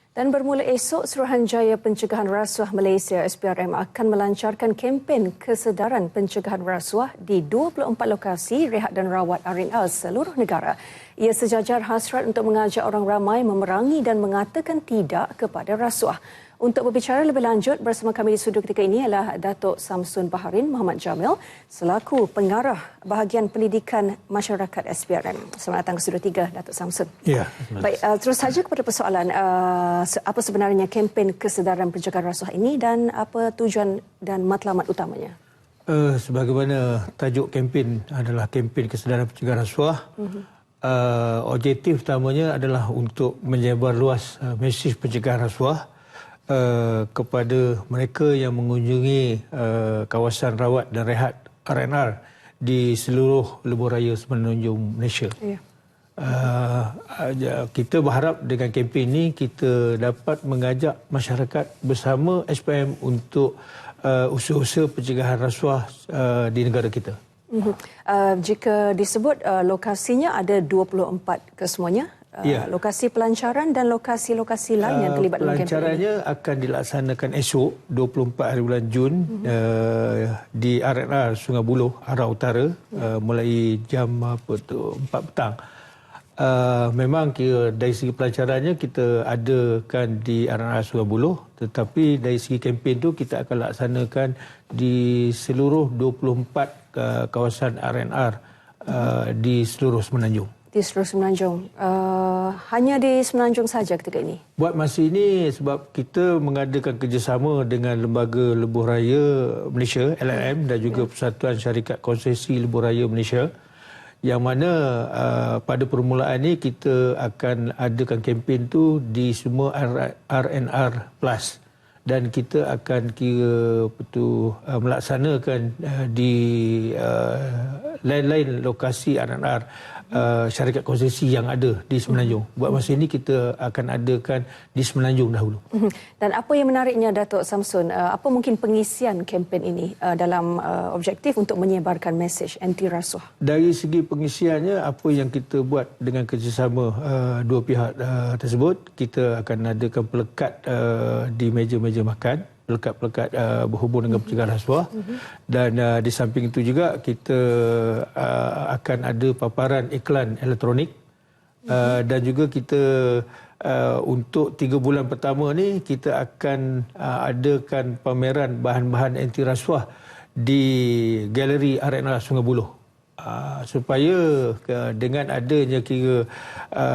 Dan bermula esok, Suruhanjaya Pencegahan Rasuah Malaysia SPRM akan melancarkan kempen kesedaran pencegahan rasuah di 24 lokasi rehat dan rawat R&R seluruh negara. Ia sejajar hasrat untuk mengajak orang ramai memerangi dan mengatakan tidak kepada rasuah. Untuk berbicara lebih lanjut bersama kami di studio ketika ini ialah Datuk Samsun Baharin Muhammad Jamil selaku pengarah bahagian pendidikan masyarakat SPRM. Selamat datang ke studio 3 Datuk Samsun. Ya. Baik, terus saja kepada persoalan apa sebenarnya kempen kesedaran pencegahan rasuah ini dan apa tujuan dan matlamat utamanya? Sebagaimana tajuk kempen adalah kempen kesedaran pencegahan rasuah. Objektif utamanya adalah untuk menyebar luas mesej pencegahan rasuah kepada mereka yang mengunjungi kawasan rawat dan rehat R&R di seluruh lebuh raya Semenanjung Malaysia. Ya. Kita berharap dengan kempen ini kita dapat mengajak masyarakat bersama SPM untuk usaha-usaha pencegahan rasuah di negara kita. Jika disebut lokasinya ada 24 kesemuanya? Ya. Lokasi pelancaran dan lokasi-lokasi lain yang terlibat dalam kempen ini? Pelancarannya akan dilaksanakan esok 24 hari bulan Jun di R&R Sungai Buloh arah utara mulai jam 4 petang. Memang dari segi pelancarannya kita adakan di R&R Sungai Buloh, tetapi dari segi kempen tu kita akan laksanakan di seluruh 24 kawasan R&R di seluruh Semenanjung. Di seluruh Semenanjung. Hanya di Semenanjung saja ketika ini? Buat masa ini sebab kita mengadakan kerjasama dengan Lembaga Lebuh Raya Malaysia, LLM, dan juga Persatuan Syarikat Konsesi Lebuh Raya Malaysia, yang mana pada permulaan ini kita akan adakan kempen tu di semua R&R Plus. Dan kita akan melaksanakan di lain-lain lokasi R&R syarikat konsesi yang ada di Semenanjung. Buat masa ini kita akan adakan di Semenanjung dahulu. Dan apa yang menariknya Datuk Samsun, apa mungkin pengisian kempen ini dalam objektif untuk menyebarkan mesej anti rasuah? Dari segi pengisiannya, apa yang kita buat dengan kerjasama dua pihak tersebut, kita akan adakan pelekat di meja-meja makan, pelekat-pelekat berhubung dengan pencegahan rasuah, dan di samping itu juga kita akan ada paparan iklan elektronik, dan juga kita untuk 3 bulan pertama ni kita akan adakan pameran bahan-bahan anti rasuah di galeri R&R Sungai Buloh. Supaya dengan adanya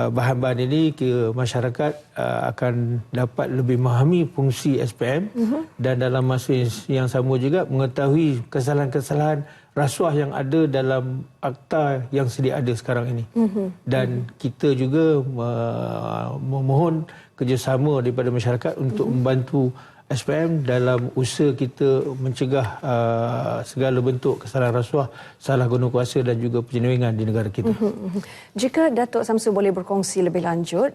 bahan-bahan ini masyarakat akan dapat lebih memahami fungsi SPM dan dalam masa yang sama juga mengetahui kesalahan-kesalahan rasuah yang ada dalam akta yang sedia ada sekarang ini. Dan kita juga memohon kerjasama daripada masyarakat untuk membantu SPM dalam usaha kita mencegah segala bentuk kesalahan rasuah, salah guna kuasa dan juga penyelewengan di negara kita. Jika Datuk Samsun boleh berkongsi lebih lanjut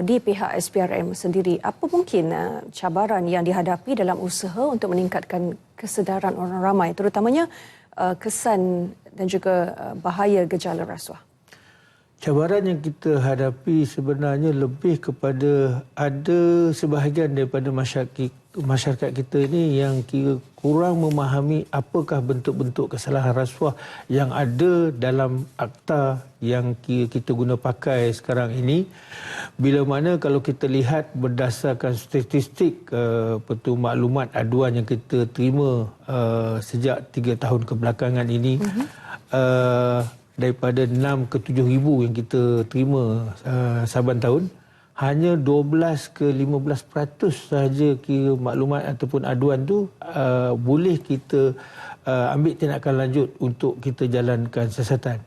di pihak SPRM sendiri, apa mungkin cabaran yang dihadapi dalam usaha untuk meningkatkan kesedaran orang ramai, terutamanya kesan dan juga bahaya gejala rasuah? Cabaran yang kita hadapi sebenarnya lebih kepada ada sebahagian daripada masyarakat kita ini yang kurang memahami apakah bentuk-bentuk kesalahan rasuah yang ada dalam akta yang kita guna pakai sekarang ini. Bila mana kalau kita lihat berdasarkan statistik maklumat aduan yang kita terima sejak 3 tahun kebelakangan ini, daripada 6 ke 7 ribu yang kita terima saban tahun, hanya 12 ke 15% sahaja maklumat ataupun aduan tu boleh kita ambil tindakan lanjut untuk kita jalankan siasatan.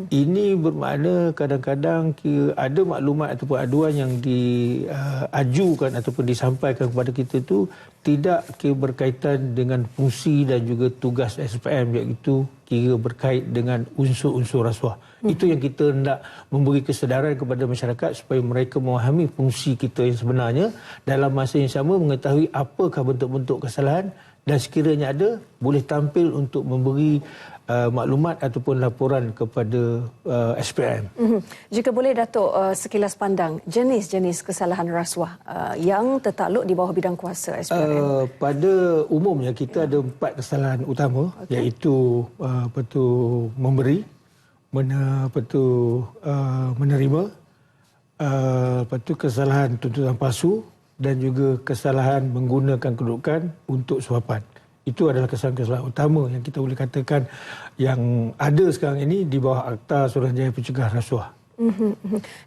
Ini bermakna kadang-kadang ada maklumat ataupun aduan yang diajukan ataupun disampaikan kepada kita tu tidak berkaitan dengan fungsi dan juga tugas SPM, iaitu berkait dengan unsur-unsur rasuah. Itu yang kita hendak memberi kesedaran kepada masyarakat supaya mereka memahami fungsi kita yang sebenarnya, dalam masa yang sama mengetahui apakah bentuk-bentuk kesalahan dan sekiranya ada boleh tampil untuk memberi maklumat ataupun laporan kepada SPM. Jika boleh Datuk sekilas pandang jenis-jenis kesalahan rasuah yang tertakluk di bawah bidang kuasa SPRM. Pada umumnya kita ada 4 kesalahan utama, iaitu memberi, menerima, kesalahan tuntutan palsu dan juga kesalahan menggunakan kedudukan untuk suapan. Itu adalah kesalahan-kesalahan utama yang kita boleh katakan yang ada sekarang ini di bawah Akta Suruhanjaya Pencegahan Rasuah.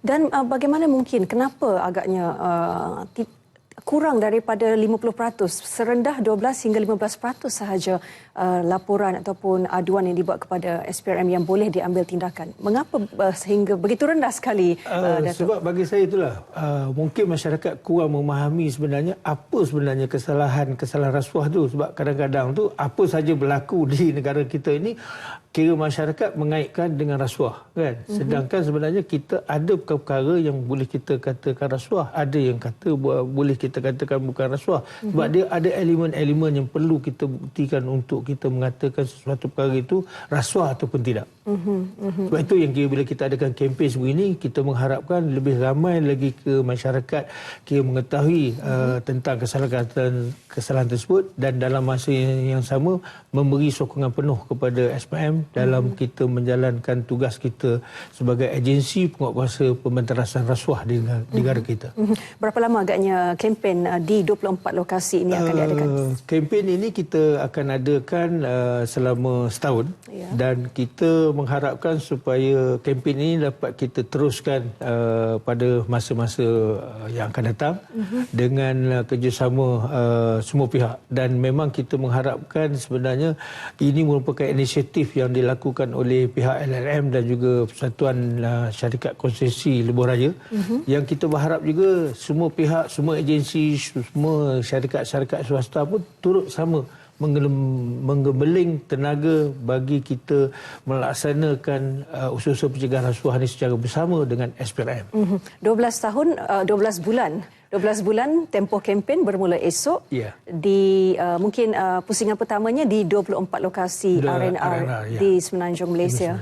Dan bagaimana mungkin, kenapa agaknya kurang daripada 50%, serendah 12 hingga 15% sahaja laporan ataupun aduan yang dibuat kepada SPRM yang boleh diambil tindakan? Mengapa sehingga begitu rendah sekali, Datuk? Sebab bagi saya itulah, mungkin masyarakat kurang memahami sebenarnya apa sebenarnya kesalahan rasuah tu. Sebab kadang-kadang tu apa saja berlaku di negara kita ini, kira masyarakat mengaitkan dengan rasuah, kan? Sedangkan sebenarnya kita ada perkara yang boleh kita katakan rasuah, ada yang kata boleh kita katakan bukan rasuah. Sebab dia ada elemen-elemen yang perlu kita buktikan untuk kita mengatakan sesuatu perkara itu rasuah ataupun tidak. Sebab itu yang kira bila kita adakan kempen sebegini, kita mengharapkan lebih ramai lagi ke masyarakat kira mengetahui tentang kesalahan tersebut, dan dalam masa yang sama memberi sokongan penuh kepada SPM dalam kita menjalankan tugas kita sebagai agensi penguatkuasa pembentarasan rasuah di negara kita. Berapa lama agaknya kempen di 24 lokasi ini akan diadakan? Kempen ini kita akan adakan selama setahun, dan kita mengharapkan supaya kempen ini dapat kita teruskan pada masa-masa yang akan datang dengan kerjasama semua pihak. Dan memang kita mengharapkan sebenarnya ini merupakan inisiatif yang dilakukan oleh pihak LLM dan juga Persatuan Syarikat Konsesi Lebuh Raya, yang kita berharap juga semua pihak, semua agensi, semua syarikat-syarikat swasta pun turut sama menggembeling tenaga bagi kita melaksanakan usaha-usaha pencegahan rasuah ini secara bersama dengan SPRM. 12 bulan tempoh kempen bermula esok. Di mungkin pusingan pertamanya di 24 lokasi R&R di Semenanjung Malaysia.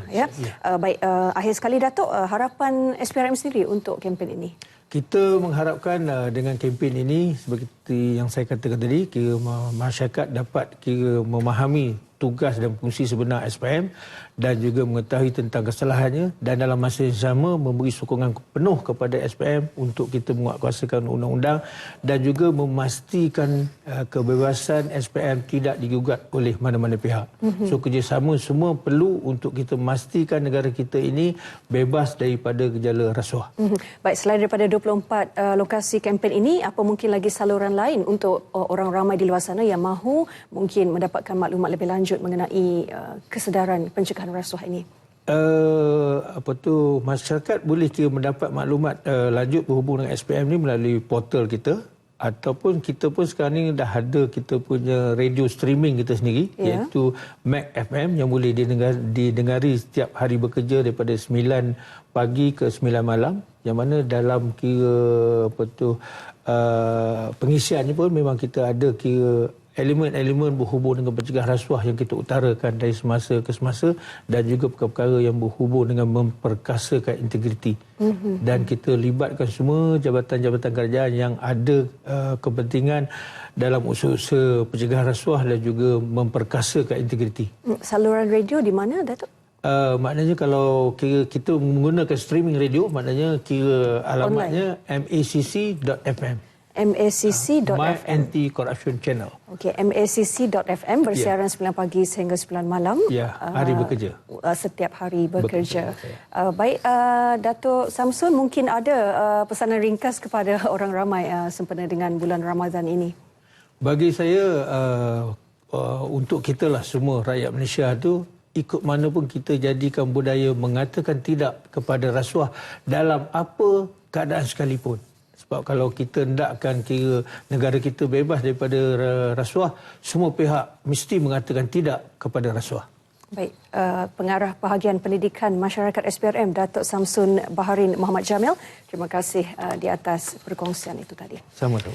Baik, akhir sekali Datuk, harapan SPRM sendiri untuk kempen ini. Kita mengharapkan dengan kempen ini, seperti yang saya katakan tadi, kira masyarakat dapat kira memahami tugas dan fungsi sebenar SPM dan juga mengetahui tentang kesalahannya, dan dalam masa yang sama memberi sokongan penuh kepada SPM untuk kita menguatkuasakan undang-undang dan juga memastikan kebebasan SPM tidak digugat oleh mana-mana pihak. So kerjasama semua perlu untuk kita memastikan negara kita ini bebas daripada gejala rasuah. Baik, selain daripada 24 lokasi kempen ini, apa mungkin lagi saluran lain untuk orang ramai di luar sana yang mahu mungkin mendapatkan maklumat lebih lanjut mengenai kesedaran pencegahan rasuah ini? Masyarakat boleh kira mendapat maklumat lanjut berhubung dengan SPM ni melalui portal kita, ataupun kita pun sekarang ni dah ada kita punya radio streaming kita sendiri, iaitu Mac FM, yang boleh didengari setiap hari bekerja daripada 9 pagi ke 9 malam, yang mana dalam kira pengisiannya pun memang kita ada kira elemen-elemen berhubung dengan pencegahan rasuah yang kita utarakan dari semasa ke semasa, dan juga perkara-perkara yang berhubung dengan memperkasakan integriti. Dan kita libatkan semua jabatan-jabatan kerajaan yang ada kepentingan dalam usaha-usaha pencegahan rasuah dan juga memperkasakan integriti. Saluran radio di mana, Datuk? Maknanya kalau kira kita menggunakan streaming radio, maknanya kira alamatnya macc.fm. macc.fm. My Anti-Corruption Channel. Okey, macc.fm bersiaran 9 pagi sehingga 9 malam. Hari bekerja. Setiap hari bekerja. Baik, Datuk Samsun, mungkin ada pesanan ringkas kepada orang ramai sempena dengan bulan Ramadan ini? Bagi saya, untuk kita lah semua rakyat Malaysia tu, ikut mana pun kita jadikan budaya mengatakan tidak kepada rasuah dalam apa keadaan sekalipun. Sebab kalau kita hendakkan kira negara kita bebas daripada rasuah, semua pihak mesti mengatakan tidak kepada rasuah. Baik, Pengarah Bahagian Pendidikan Masyarakat SPRM, Datuk Samsun Baharin Muhammad Jamil, terima kasih di atas perkongsian itu tadi. Sama-sama.